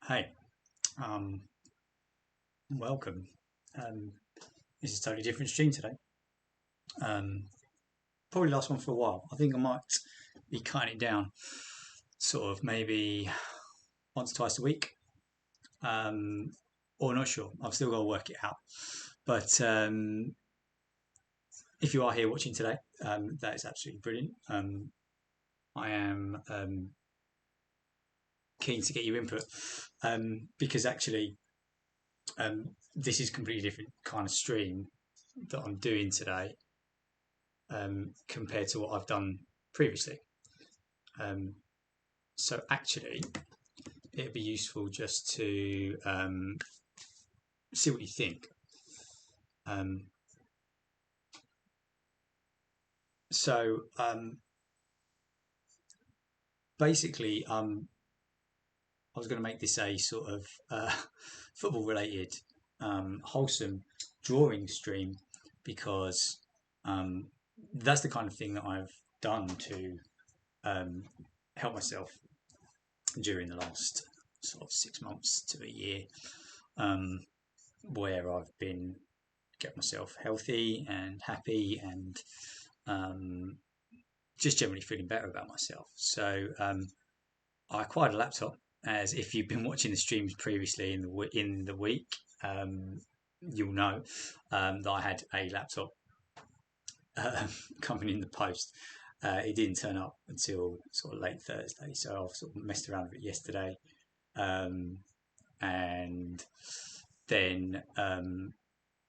Hey, um, welcome. Um, this is a totally different stream today. Um, Probably last one for a while. I think I might be cutting it down, sort of maybe once, twice a week, um, or not sure. I've still got to work it out. But if you are here watching today, that is absolutely brilliant. I am keen to get your input because actually, this is a completely different kind of stream that I'm doing today compared to what I've done previously. Um, so actually, it'd be useful just to see what you think. Um, so basically, I was going to make this a sort of football-related, wholesome drawing stream because um, that's the kind of thing that I've done to um, help myself during the last sort of 6 months to a year, um, where I've been get myself healthy and happy and um, just generally feeling better about myself. So I acquired a laptop. As if you've been watching the streams previously in the week, um, you'll know that I had a laptop uh, coming in the post. It didn't turn up until sort of late Thursday, so I've sort of messed around with it yesterday, um, and then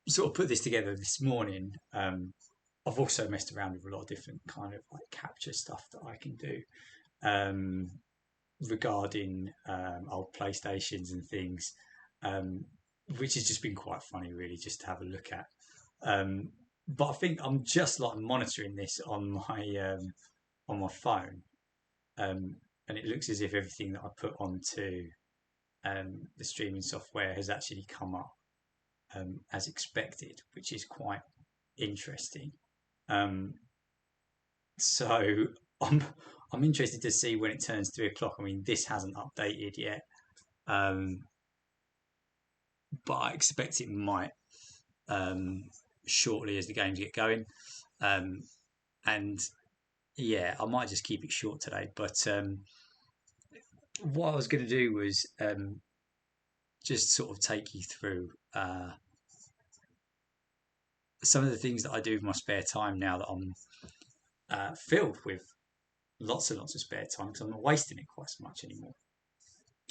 sort of put this together this morning. I've also messed around with a lot of different kind of like capture stuff that I can do um, regarding old PlayStations and things, um, which has just been quite funny, really, just to have a look at. Um, but I think I'm just like monitoring this on my phone, um, and it looks as if everything that I put onto the streaming software has actually come up as expected, which is quite interesting. Um, so I'm I'm interested to see when it turns 3 o'clock. I mean, this hasn't updated yet, um, but I expect it might um, shortly as the games get going. Um, and yeah, I might just keep it short today. But what I was going to do was just sort of take you through some of the things that I do with my spare time now that I'm filled with lots and lots of spare time because I'm not wasting it quite so much anymore.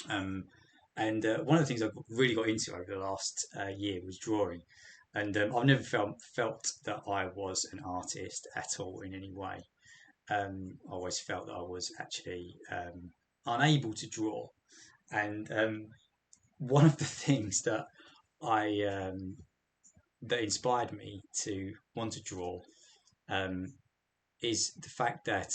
Um, and one of the things I've really got into over the last year was drawing. And I've never felt that I was an artist at all in any way. I always felt that I was actually unable to draw. And one of the things I that inspired me to want to draw um, is the fact that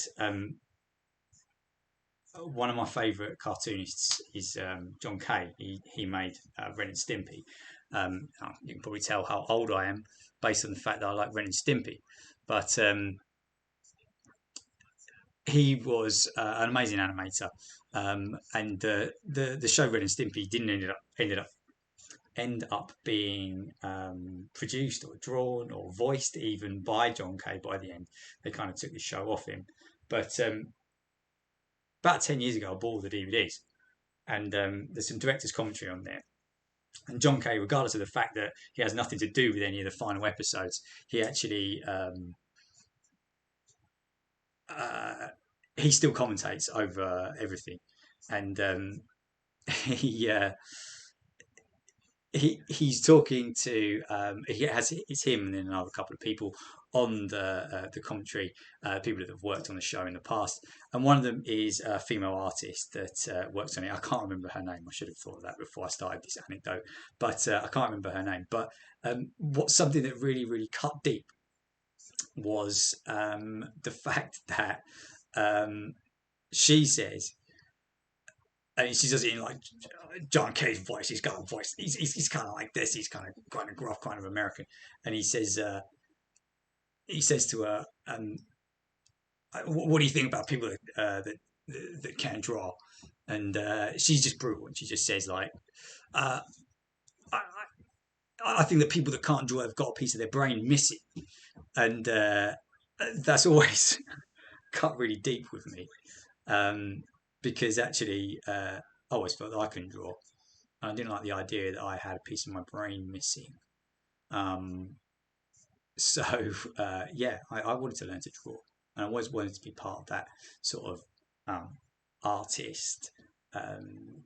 one of my favourite cartoonists is John Kay. He made Ren and Stimpy. You can probably tell how old I am based on the fact that I like Ren and Stimpy. But he was an amazing animator, and the show Ren and Stimpy didn't end up being produced or drawn or voiced even by John Kay by the end. They kind of took the show off him. But about 10 years ago, I bought the DVDs, and there's some director's commentary on there. And John Kay, regardless of the fact that he has nothing to do with any of the final episodes, he actually uh, he still commentates over everything, and he he's talking to he has it's him and then another couple of people on the commentary, people that have worked on the show in the past, and one of them is a female artist that works on it. I can't remember her name. I should have thought of that before I started this anecdote, but I can't remember her name. But what something that really cut deep was the fact that um, she says, and she does it in like John Kay's voice. He's got a voice. He's kind of like this. He's kind of gruff, kind of American. And he says to her, "What do you think about people that that can draw, and she's just brutal. And she just says like, uh, I, I think that people that can't draw have got a piece of their brain missing, and that's always cut really deep with me, um, because actually I always felt that I couldn't draw. I didn't like the idea that I had a piece of my brain missing. Um, so yeah, I wanted to learn to draw, and I always wanted to be part of that sort of artist. Um,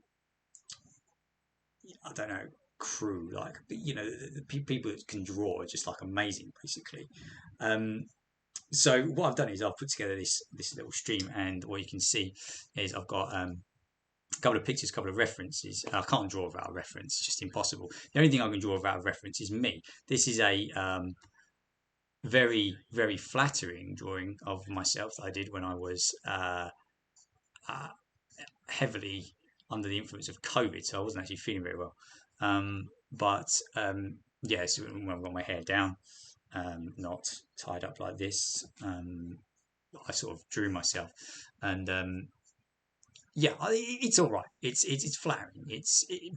I don't know, crew, like, the people that can draw are just like amazing, basically. Um, so what I've done is I've put together this little stream, and what you can see is I've got a couple of pictures, a couple of references. I can't draw without a reference; it's just impossible. The only thing I can draw without a reference is me. This is a very, very flattering drawing of myself that I did when I was uh, heavily under the influence of COVID, so I wasn't actually feeling very well. But yeah, so when I've got my hair down, not tied up like this, I sort of drew myself, and yeah, it's all right. It's flattering.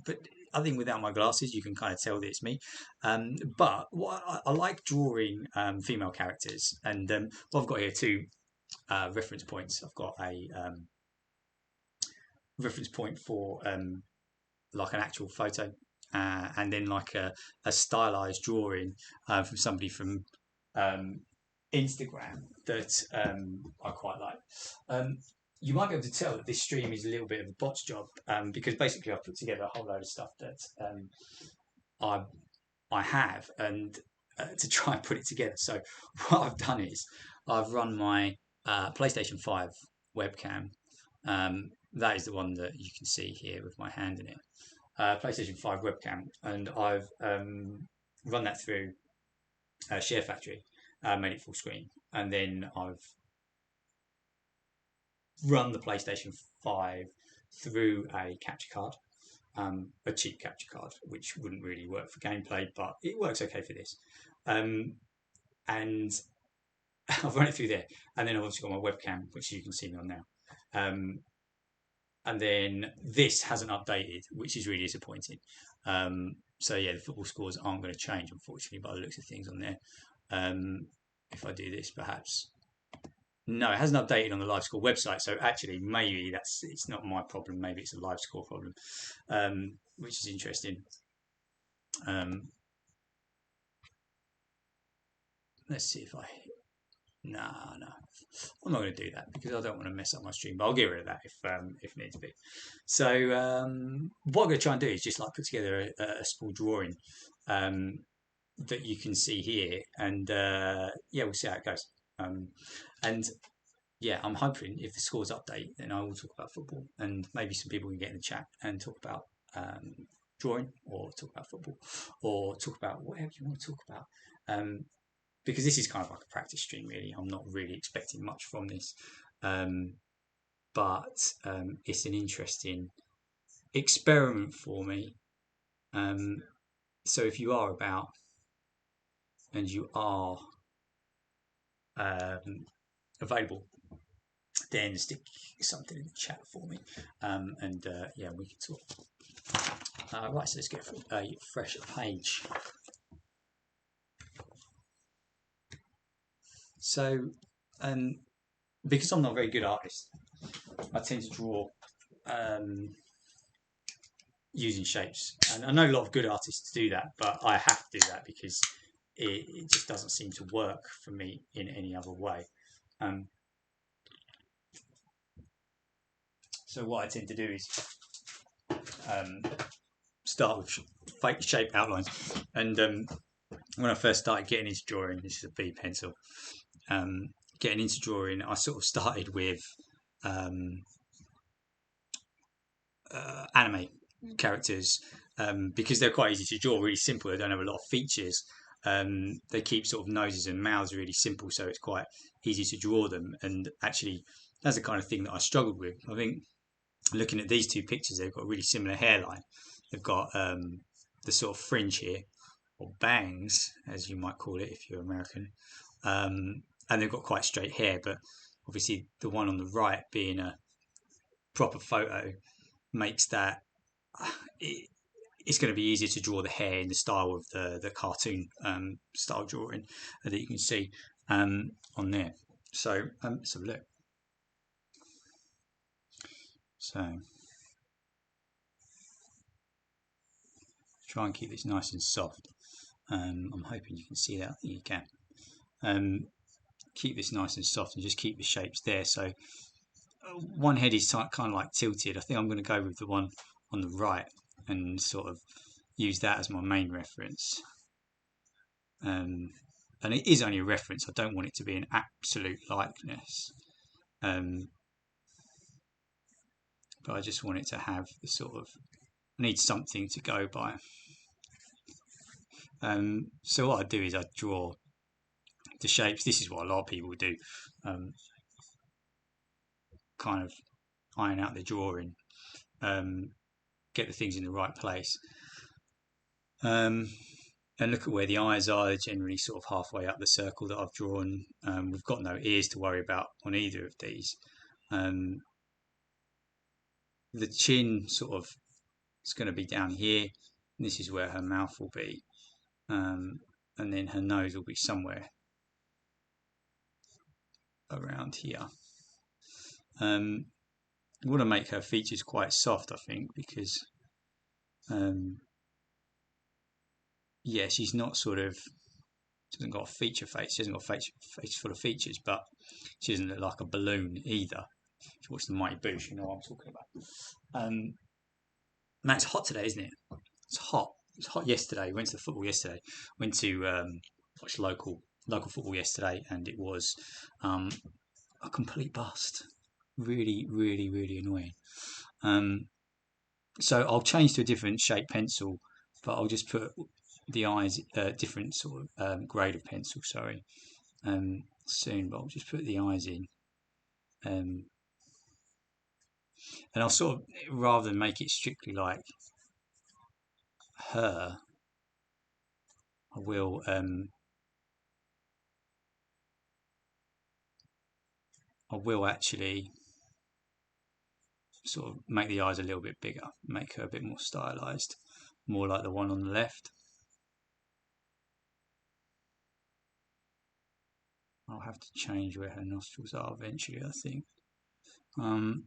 But I think without my glasses, you can kind of tell that it's me. But what I like drawing female characters, and what I've got here two reference points. I've got a reference point for like an actual photo, and then like a stylized drawing from somebody from um, Instagram that I quite like. You might be able to tell that this stream is a little bit of a botch job, because basically I've put together a whole load of stuff that I I have, and to try and put it together. So what I've done is I've run my PlayStation 5 webcam. That is the one that you can see here with my hand in it. PlayStation 5 webcam, and I've run that through Share Factory, made it full screen, and then I've run the PlayStation 5 through a capture card, a cheap capture card, which wouldn't really work for gameplay, but it works okay for this. And I've run it through there, and then I've also got my webcam, which you can see me on now. And then this hasn't updated, which is really disappointing. So yeah, the football scores aren't going to change, unfortunately, by the looks of things on there. If I do this, perhaps. No, it hasn't updated on the live score website. So actually, maybe it's not my problem. Maybe it's a live score problem, which is interesting. Let's see if I. No, I'm not going to do that because I don't want to mess up my stream. But I'll get rid of that if needs be. So what I'm going to try and do is just like put together a small drawing that you can see here, and yeah, we'll see how it goes. And yeah, I'm hoping if the scores update, then I will talk about football, and maybe some people can get in the chat and talk about drawing, or talk about football, or talk about whatever you want to talk about. Because this is kind of like a practice stream, really. I'm not really expecting much from this, but it's an interesting experiment for me. So if you are about and you are available, then stick something in the chat for me, and yeah, we can talk. Right, so let's get a fresh page. So, because I'm not a very good artist, I tend to draw using shapes, and I know a lot of good artists do that, but I have to do that because it just doesn't seem to work for me in any other way. So what I tend to do is start with fake shape outlines, and when I first started getting into drawing, this is a B pencil. Getting into drawing, I sort of started with anime characters because they're quite easy to draw, really simple. They don't have a lot of features. They keep sort of noses and mouths really simple, so it's quite easy to draw them. And actually, that's the kind of thing that I struggled with. I think looking at these two pictures, they've got a really similar hairline. They've got the sort of fringe here, or bangs, as you might call it if you're American, and they've got quite straight hair. But obviously, the one on the right being a proper photo makes that it's going to be easier to draw the hair in the style of the cartoon style drawing that you can see on there. So let's have a look. So try and keep this nice and soft. I'm hoping you can see that. I think you can. Keep this nice and soft and just keep the shapes there. So one head is kind of like tilted. I think I'm going to go with the one on the right and sort of use that as my main reference. And it is only a reference. I don't want it to be an absolute likeness. But I just want it to have the sort of, need something to go by. So what I do is I draw the shapes. This is what a lot of people do. Kind of iron out the drawing, get the things in the right place, and look at where the eyes are. They're generally sort of halfway up the circle that I've drawn. We've got no ears to worry about on either of these. The chin sort of is going to be down here. And this is where her mouth will be, and then her nose will be somewhere around here. I want to make her features quite soft, I think, because yeah, she's not sort of, she hasn't got a feature face. She hasn't got a face full of features, but she doesn't look like a balloon either. If you watch the Mighty Boosh, you know what I'm talking about. Now it's hot today, isn't it? It's hot. It was hot yesterday. Went to the football yesterday. Went to watch local football yesterday, and it was a complete bust. Really, really, really annoying. So I'll change to a different shape pencil, but I'll just put the eyes different sort of grade of pencil. Sorry, soon, but I'll just put the eyes in, and I'll sort of, rather than make it strictly like her, I will actually sort of make the eyes a little bit bigger, make her a bit more stylized, more like the one on the left. I'll have to change where her nostrils are eventually, I think. A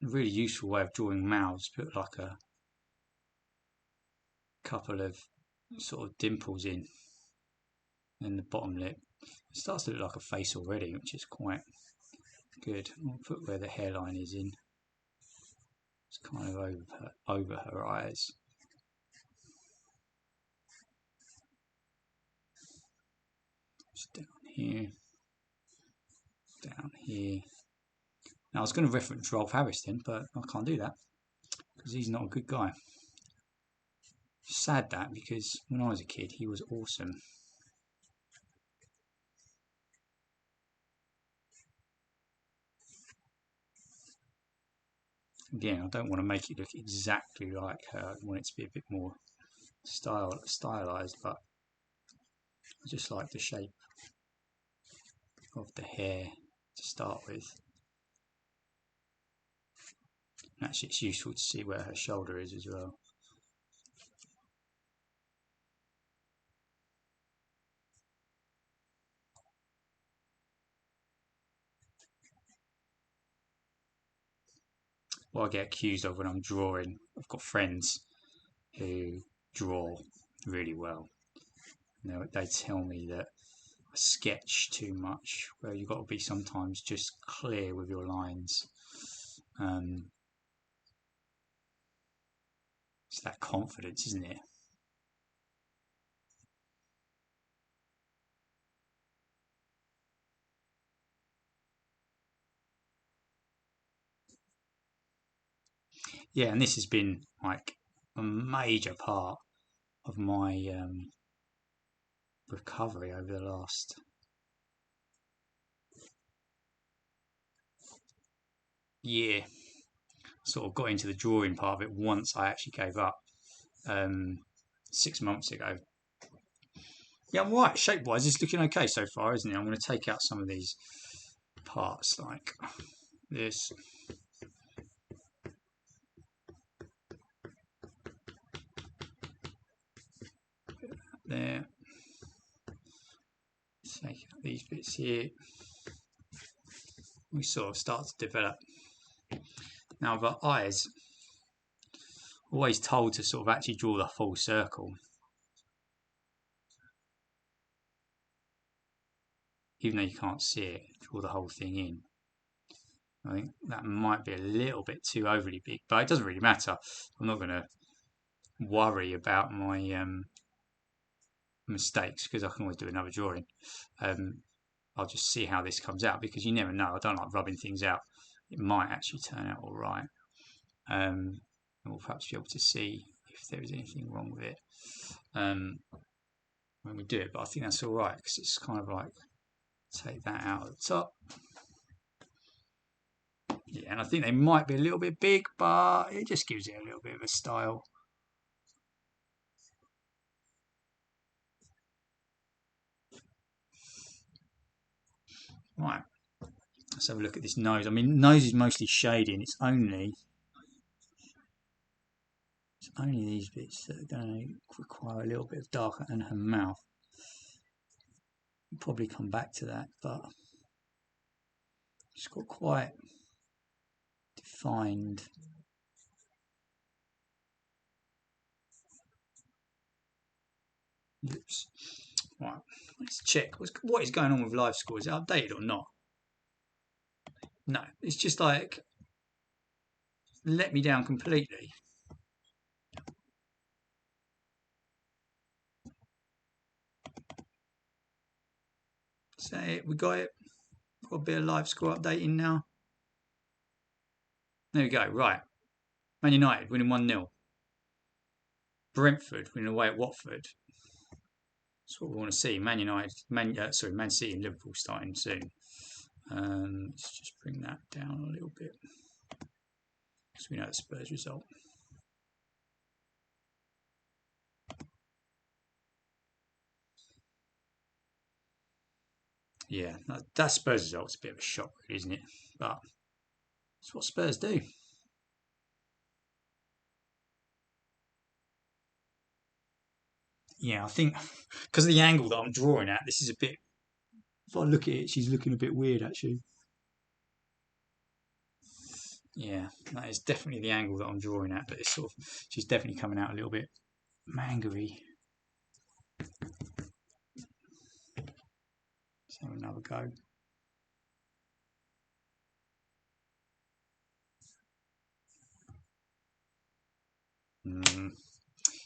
really useful way of drawing mouths, put like a couple of sort of dimples in the bottom lip. It starts to look like a face already, which is quite good. I'll put where the hairline is in. It's kind of over her eyes. Just down here. Down here. Now I was going to reference Rolf Harris then, but I can't do that because he's not a good guy. Sad that, because when I was a kid he was awesome. Again, I don't want to make it look exactly like her. I want it to be a bit more stylized, but I just like the shape of the hair to start with. And actually, it's useful to see where her shoulder is as well. What I get accused of when I'm drawing, I've got friends who draw really well. They tell me that I sketch too much, where you've got to be sometimes just clear with your lines. It's that confidence, isn't it? Yeah, and this has been like a major part of my recovery over the last year. Sort of got into the drawing part of it once I actually gave up 6 months ago. Yeah, I'm right. Shape wise, it's looking okay so far, isn't it? I'm going to take out some of these parts like this. these bits here, we sort of start to develop. Now I've got eyes, always told to sort of actually draw the full circle. Even though you can't see it, draw the whole thing in. I think that might be a little bit too overly big, but it doesn't really matter. I'm not going to worry about my mistakes because I can always do another drawing. I'll just see how this comes out because you never know. I don't like rubbing things out. It might actually turn out all right. And we'll perhaps be able to see if there is anything wrong with it when we do it. But I think that's all right because it's kind of like take that out of the top. Yeah, and I think they might be a little bit big, but it just gives it a little bit of a style. Right, let's have a look at this nose. I mean, nose is mostly shady, and it's only these bits that are going to require a little bit of darker, and her mouth. We'll probably come back to that, but it's got quite defined lips. Right, let's check what is going on with live score. Is it updated or not? No, it's just like let me down completely. So we got it. Got a bit of live score updating now. There we go. Right, Man United winning 1-0. Brentford winning away at Watford. That's what we want to see. Man United, Man City and Liverpool starting soon. Let's just bring that down a little bit because we know the Spurs result. Yeah, that Spurs result's a bit of a shock, isn't it? But it's what Spurs do. Yeah, I think because of the angle that I'm drawing at, this is a bit. If I look at it, she's looking a bit weird actually. Yeah, that is definitely the angle that I'm drawing at, but it's sort of she's definitely coming out a little bit mangery. Let's have another go.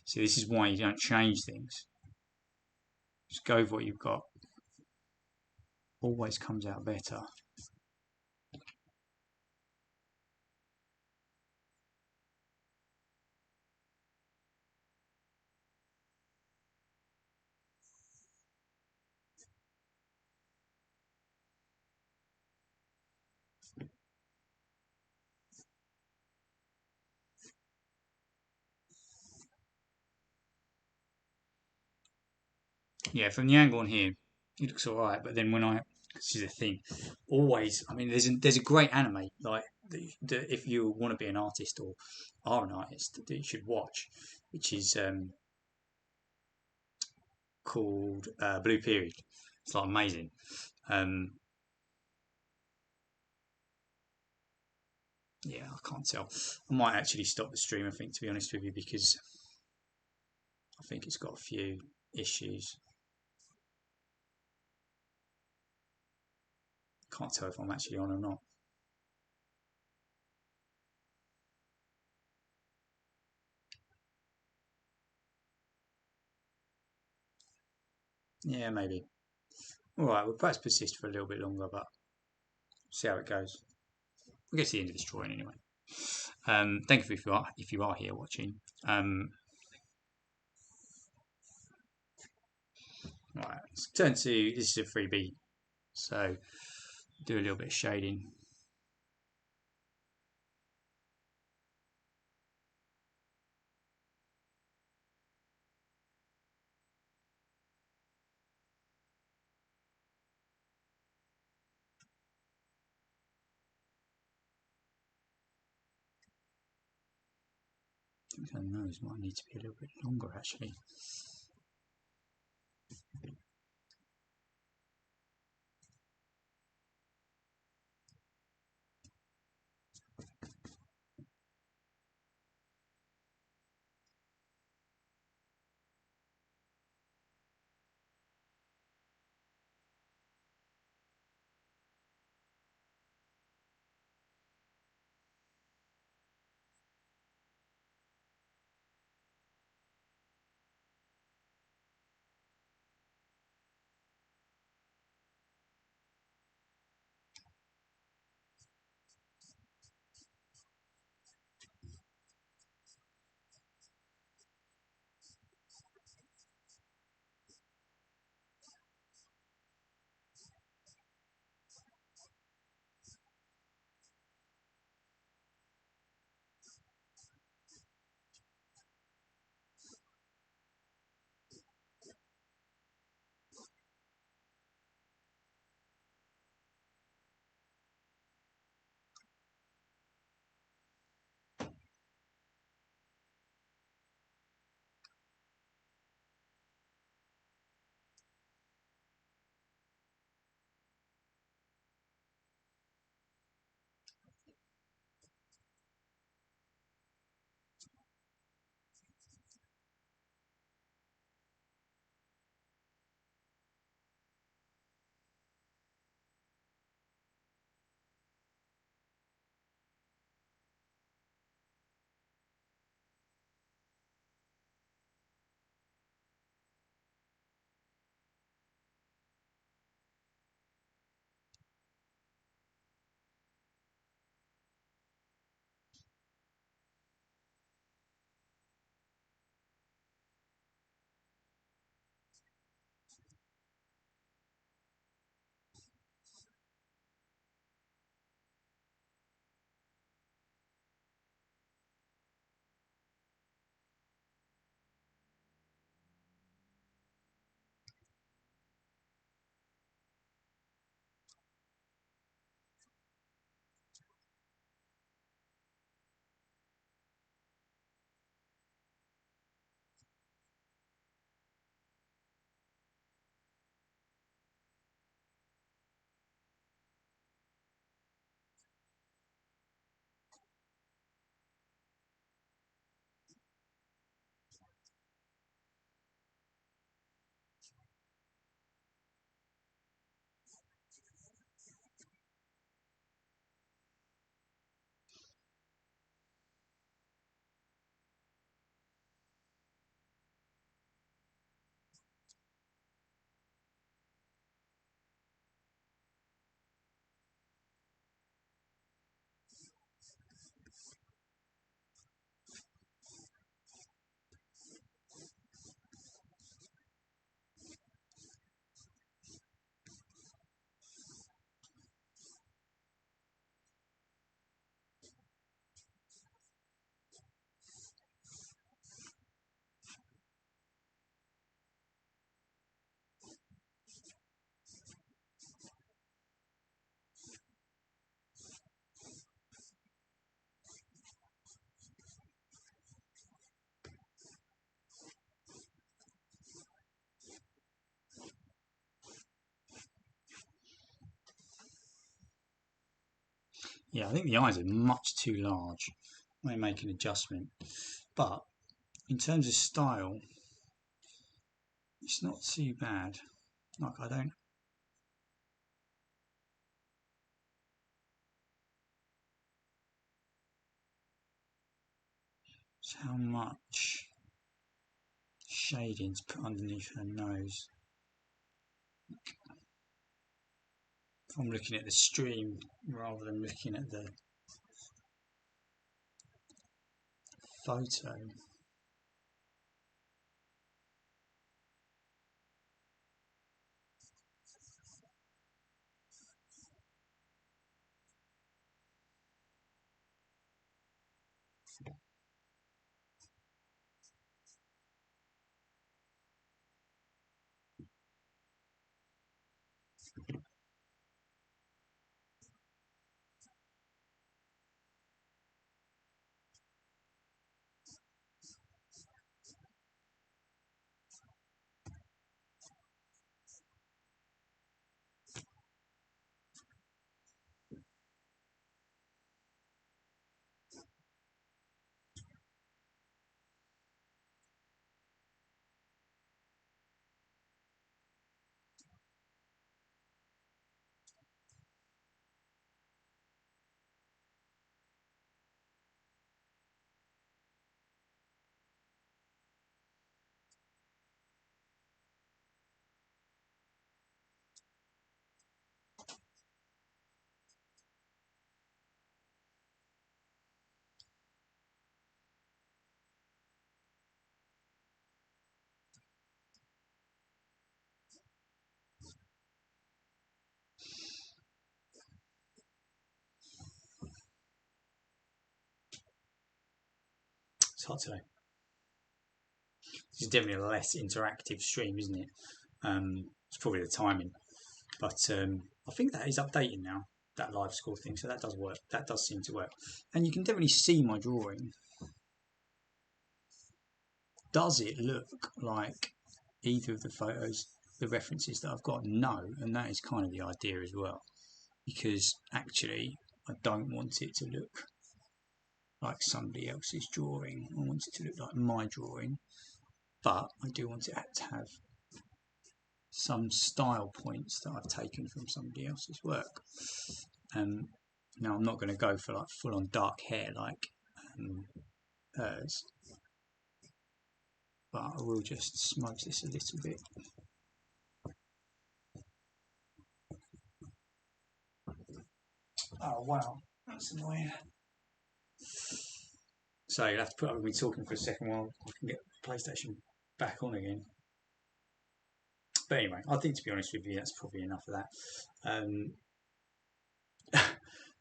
So this is why you don't change things. Just go with what you've got. Always comes out better. Yeah, from the angle on here, it looks all right. But then when this is the thing, always. I mean, there's a great anime like if you want to be an artist or are an artist that you should watch, which is called Blue Period. It's like amazing. Yeah, I can't tell. I might actually stop the stream. I think, to be honest with you, because I think it's got a few issues. Can't tell if I'm actually on or not. Yeah, maybe. All right, we'll perhaps persist for a little bit longer, but see how it goes. We'll get to the end of this drawing anyway. Thank you if you are here watching. Right, let's turn to this is a 3B, so do a little bit of shading. I think her nose might need to be a little bit longer actually. Yeah, I think the eyes are much too large. I may make an adjustment. But in terms of style, it's not too bad. Like, I don't. So how much shading to put underneath her nose? If I'm looking at the stream rather than looking at the photo. It's hot today. It's definitely a less interactive stream, isn't it? It's probably the timing, but I think that is updating now, that live score thing. So that does work. That does seem to work, and you can definitely see my drawing. Does it look like either of the photos, the references that I've got? No, and that is kind of the idea as well, because actually I don't want it to look like somebody else's drawing. I want it to look like my drawing, but I do want it to have some style points that I've taken from somebody else's work. Now I'm not going to go for like full on dark hair like hers, but I will just smudge this a little bit. Oh wow, that's annoying. So you'll have to put up with me talking for a second while I can get PlayStation back on again. But anyway, I think, to be honest with you, that's probably enough of that.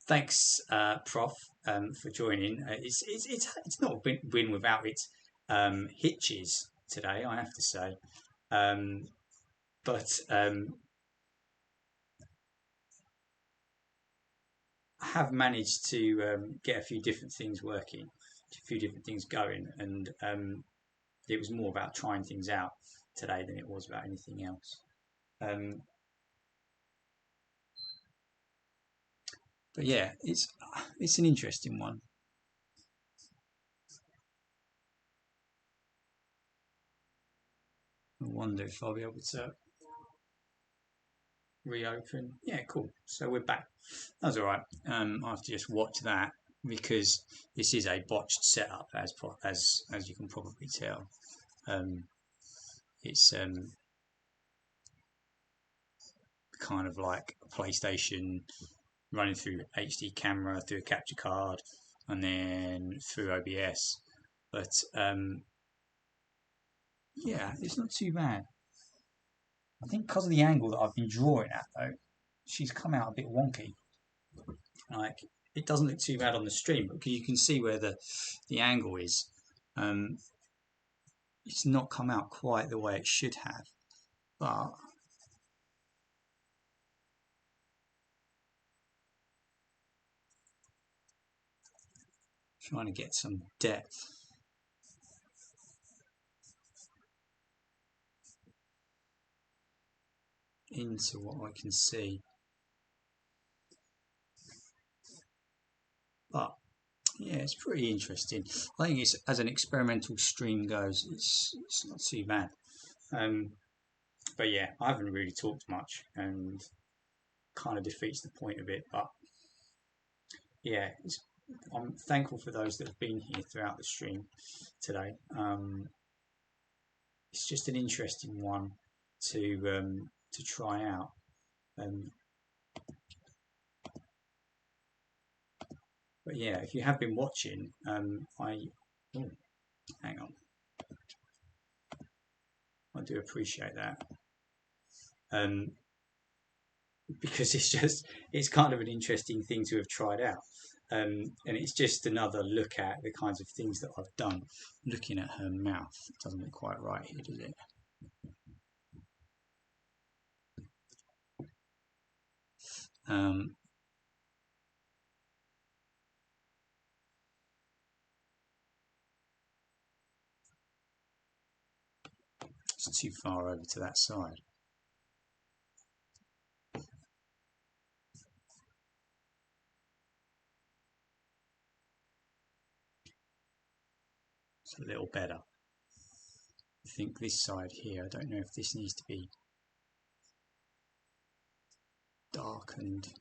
Thanks, Prof, for joining. It's not been without its hitches today, I have to say, but I have managed to get a few different things working, a few different things going, and it was more about trying things out today than it was about anything else. But yeah, it's an interesting one. I wonder if I'll be able to reopen. Yeah, cool. So we're back. That's all right. I have to just watch that because this is a botched setup, as you can probably tell. It's kind of like a PlayStation running through HD camera, through a capture card, and then through OBS. But yeah, it's not too bad. I think because of the angle that I've been drawing at, though, she's come out a bit wonky. Like, it doesn't look too bad on the stream, but you can see where the angle is. It's not come out quite the way it should have, but trying to get some depth into what I can see. yeah, it's pretty interesting. I think it's, as an experimental stream goes, it's not too bad. But yeah, I haven't really talked much, and kind of defeats the point of it. But yeah, I'm thankful for those that have been here throughout the stream today. It's just an interesting one to try out. But yeah, if you have been watching, oh, hang on, I do appreciate that. Because it's kind of an interesting thing to have tried out. And it's just another look at the kinds of things that I've done. Looking at her mouth, it doesn't look quite right here, does it? It's too far over to that side. It's a little better. I think this side here, I don't know if this needs to be darkened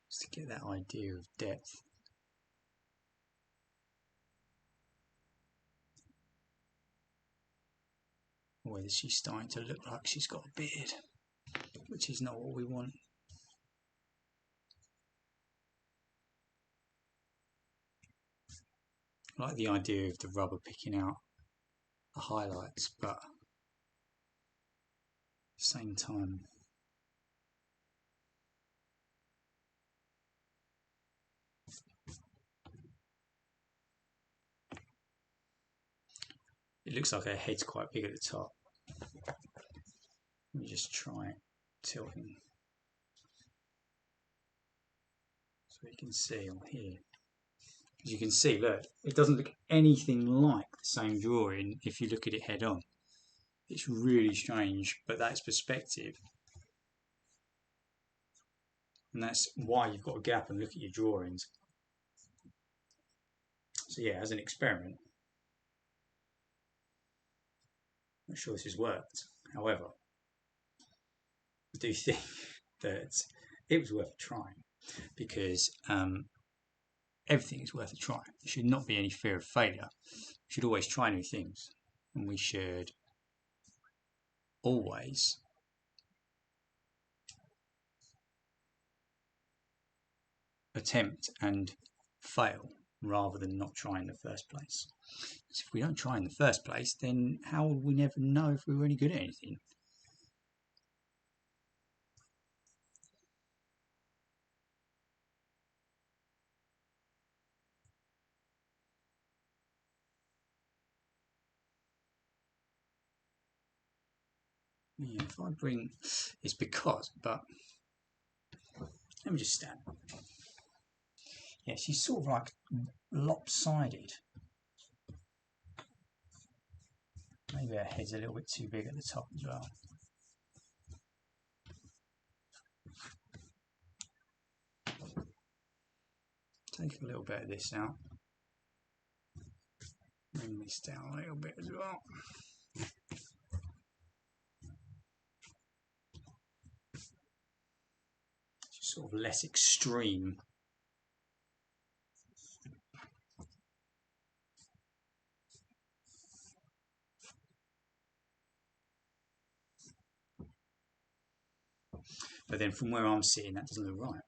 just to get that idea of depth. Or whether she's starting to look like she's got a beard, which is not what we want. I like the idea of the rubber picking out the highlights, but at the same time, it looks like her head's quite big at the top. Let me just try tilting so you can see on here. As you can see, look, it doesn't look anything like the same drawing if you look at it head on. It's really strange, but that's perspective. And that's why you've got a gap and look at your drawings. So yeah, as an experiment, I'm not sure this has worked. However, I do think that it was worth trying, because everything is worth a try. There should not be any fear of failure. We should always try new things, and we should always attempt and fail rather than not try in the first place. Because if we don't try in the first place, then how would we never know if we were any good at anything? Yeah, if I bring, it's because, but let me just stand. Yeah, she's sort of like lopsided. Maybe her head's a little bit too big at the top as well. Take a little bit of this out. Bring this down a little bit as well. Just sort of less extreme. But then from where I'm sitting, that doesn't look right.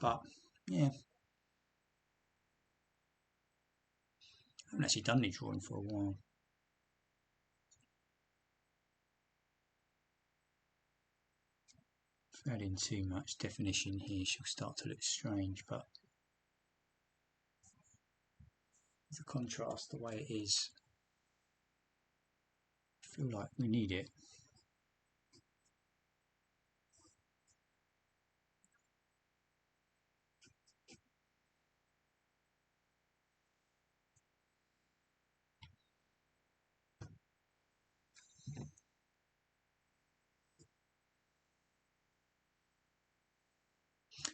But yeah, I haven't actually done any drawing for a while. If I add in too much definition here, she'll start to look strange, but the contrast, the way it is, I feel like we need it.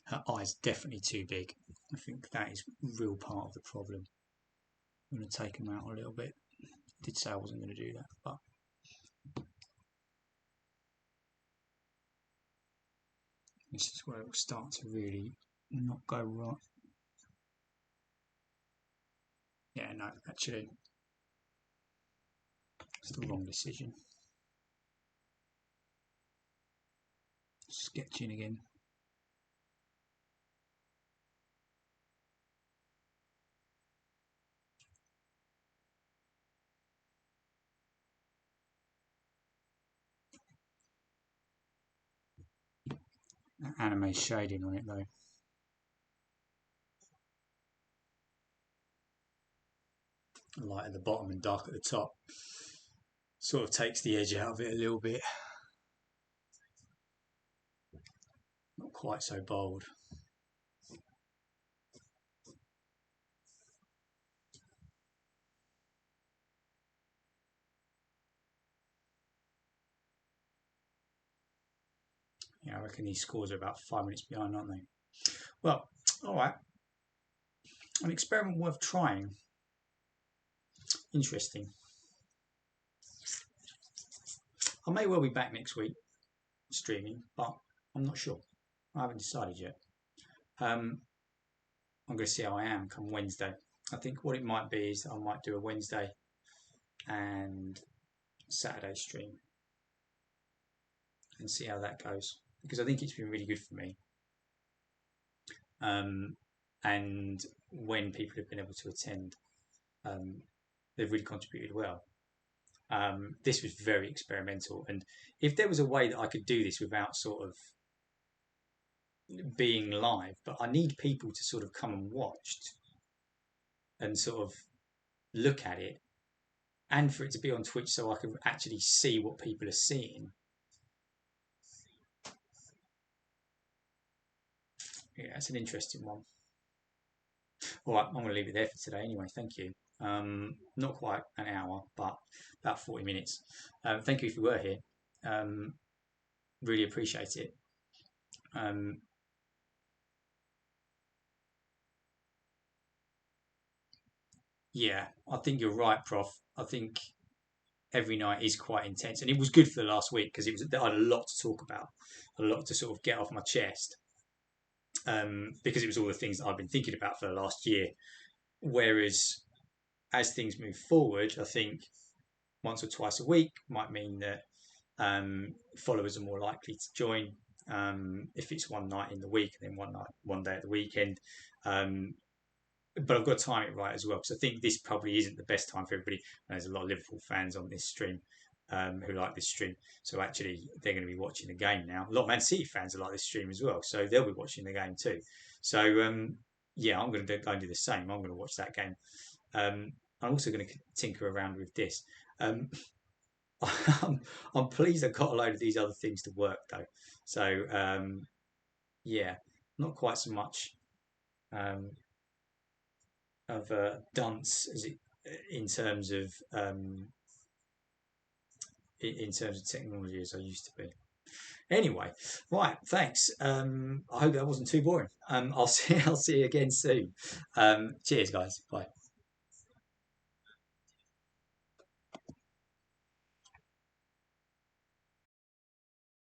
Her eye's definitely too big. I think that is real part of the problem. I'm going to take them out a little bit. I did say I wasn't going to do that, but this is where it will start to really not go right. Yeah, no, actually, it's the wrong decision. Sketching again. That anime shading on it though. Light at the bottom and dark at the top. Sort of takes the edge out of it a little bit. Not quite so bold. Yeah, I reckon these scores are about 5 minutes behind, aren't they? Well, all right. An experiment worth trying. Interesting. I may well be back next week streaming, but I'm not sure. I haven't decided yet. I'm going to see how I am come Wednesday. I think what it might be is that I might do a Wednesday and Saturday stream and see how that goes, because I think it's been really good for me. And when people have been able to attend, they've really contributed well. This was very experimental, and if there was a way that I could do this without sort of being live, but I need people to sort of come and watch and sort of look at it, and for it to be on Twitch so I can actually see what people are seeing. Yeah, that's an interesting one. All right, I'm going to leave it there for today anyway. Thank you. Not quite an hour, but about 40 minutes. Thank you if you were here. Really appreciate it. Yeah, I think you're right, Prof. I think every night is quite intense, and it was good for the last week because I had a lot to talk about, a lot to sort of get off my chest, because it was all the things that I've been thinking about for the last year. Whereas as things move forward, I think once or twice a week might mean that followers are more likely to join. If it's one night in the week, and then one day at the weekend. But I've got to time it right as well, because I think this probably isn't the best time for everybody. And there's a lot of Liverpool fans on this stream who like this stream, so actually they're going to be watching the game now. A lot of Man City fans are like this stream as well, so they'll be watching the game too. So yeah, I'm going to go and do the same. I'm going to watch that game. I'm also going to tinker around with this. I'm pleased I've got a load of these other things to work though. So yeah, not quite so much of a dunce as it in terms of technology as I used to be. Anyway, right, thanks. I hope that wasn't too boring. I'll see you again soon. Cheers, guys. Bye.